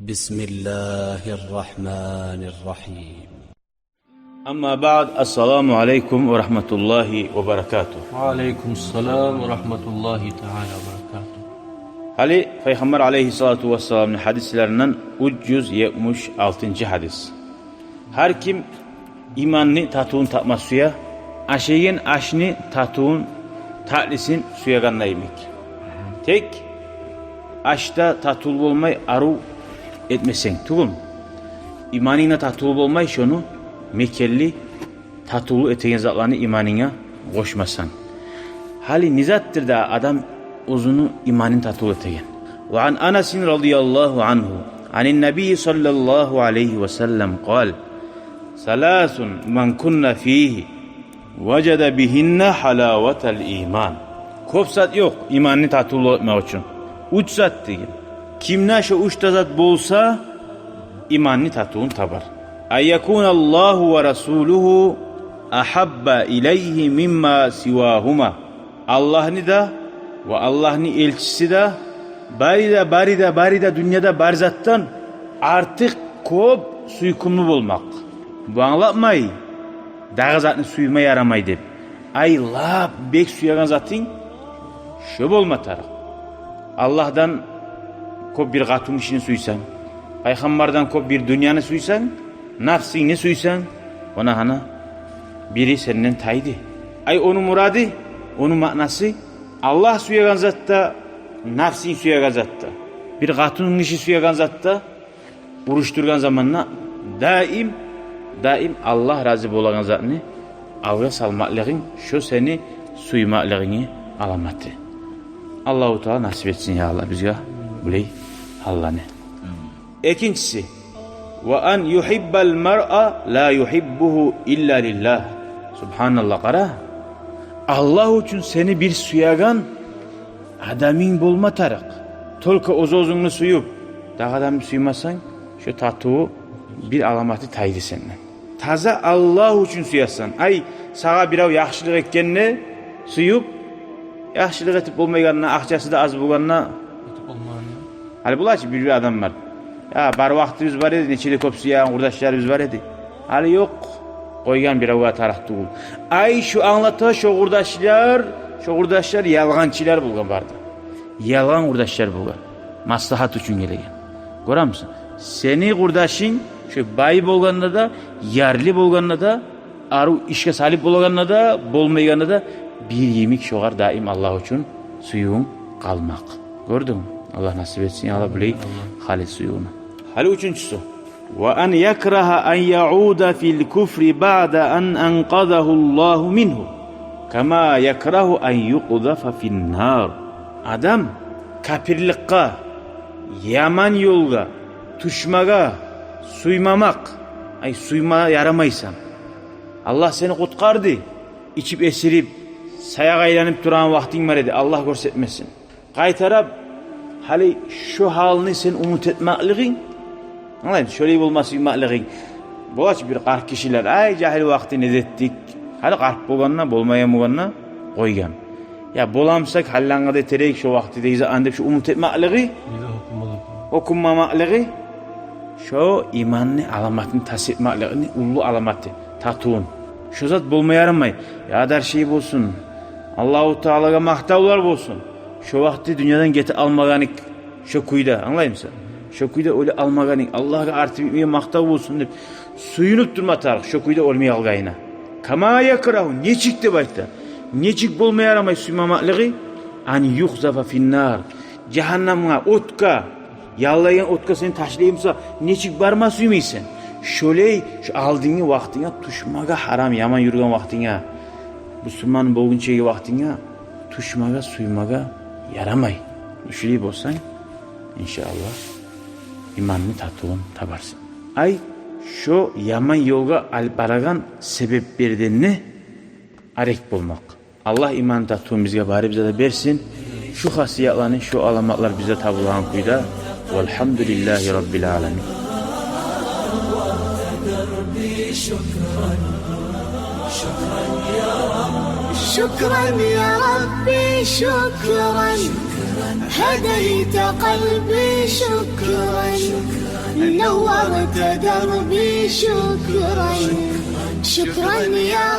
بسم الله الرحمن الرحيم. أما بعد السلام عليكم ورحمة الله وبركاته. وعليكم السلام ورحمة الله تعالى وبركاته. Ali Peygamber aleyhissalatu vesselam'ın hadislerinden 376. hadis. Her kim imanni tatuğun tatma suya, aşeyin aşni tatuğun tatlisin suya ganna yemek. Tek aşta tatul olmay aru etmesen tuğum. İmanina tatul olmay şunu mekelli tatulu eteğin zatlarını imanina koşmasan. Hali nizattır da adam uzunu imanin tatul eteğin. Ve an Anasin radıyallahu anhu anin nebi sallallahu aleyhi ve sellem kal Salasun man kunna fihi vecede bihinne halavetel iman. Kopsat yok imanini tatul etmek için. Uç zat değil. Kimna şu uçta zat bolsa imanini tatuğun tabar. Ayyakunallahu ve rasuluhu ahabba ileyhi mimma sivahuma. Allah'ını da ve Allah'ın elçisi de barida dünyada barzattan artık kop suykumlu olmak. Bu anlatmayı dağı zatını suyuma yaramay deb. Ay la bek suyagan zatın şöp olmatar. Allah'dan kop bir gatun işini suysan, Peygamberden kop bir dünyanı suysan, nafsini suysan, ona hana biri senden taydı. Ay onun muradı, onun manası Allah suyagan zatta, nafsin suyagan zatta. Bir gatunun işi suyagan zatta, uruşturgan zamanla daim Allah razı bolagan zatını avra salmaklığın şu seni suymaklığını alamatı. Allah-u Teala nasip etsin ya Allah bize burayı Allah'ını. İkincisi ve en yuhibbel mer'a la yuhibbuhu illa lillah. Subhanallah kara. Allah için seni bir suyagan adamın bulma tarak. Tolka ozozunu suyup da adamı suymasan şu tatuğu bir alamatı taydı senden. Taza Allah için suyasan. Ay sağa bir av yaxşılık etkenine suyup yaxşılık etip olmayganına, akçası da az bulganına hali bulaşı bir adam var. Ya bar vaktimiz var edi, neçeli köp suyagan kurdaşlarımız var edi. Hali yok. Koygan bir avuğa tarak tuğul. Ay şu anlata şu kurdaşlar yalğançılar bulgan vardı. Yalğan kurdaşlar bulgan. Maslahat için gelegen. Görür musun? Seni kurdaşın şu bayi bolganına da, yarlı bolganına da, aru işe salip bolganına da, bolmayganına da bir yemek şoğar daim Allah için suyun kalmak. Gördün mü? Allah nasip etsin. Allah biley halis suyunu. Hali üçüncüsü. Ve en yakraha en ya'uda fil kufri ba'da en enqadahu Allahu minhu. Kama yakrahu en yuqdafa fin nar. Adam kapirlikka, yaman yolga, tuşmaga, suymamak. Ay suyma yaramaysan. Allah seni kutkardı. İçip esirip sayağa aylanıp duran vaktin var edi. Allah görsetmesin. Kaytarab hali şu halini sen umut etmekliğin. Anlayın şöyle bulması etmekliğin. Bulaç bir qark kişiler ay cahil vakti ne ettik. Hali qark bolganına bolmayamuganına koygan. Ya bolamsak hallanga da terek şu vakti deyze andep şu umut etmekliği. Okunmamakliği. Şu imanını alamatını tas etmekliğini ulu alamatı. Tatuğun. Şu zat bulmaya yaramay. Ya der şey bulsun. Allah-u Teala'ga mahtavlar bulsun. Şu vakti dünyadan geti almaganik şu kuyda. Anlayın mısın? Şu kuyda öyle almaganik. Allah'a artı bitmeye mahtav bulsun deyip suyunup durma tarık. Şu kuyda olmaya algayına. Kama yakrahu. Ne çıktı başta? Ne çık bulmaya yaramay suymamaklığı? An yuhzafa finnar. Cehennamına otka. Yallayan otka seni taşlayımsa ne çık barma suymaysan. Şöyle şu aldığını vaktine tuşmaga haram yaman yürüyen vaktine. Müslümanın boğunçayı vaktine tuşmaga suymaga yaramay. Şöyle bolsan inşallah imanını tatuğun tabarsın. Ay şu yaman yolga albaragan sebep berdenini arek bulmak. Allah iman tatuğun bizge bari bize de versin. Şu hasiyatlarını şu alamatlar bize tabulan kuyda. Velhamdülillahi Rabbil alemin. شكرا يا ربي شكرا هديت قلبي شكرا نورت دربي شكرا شكرا يا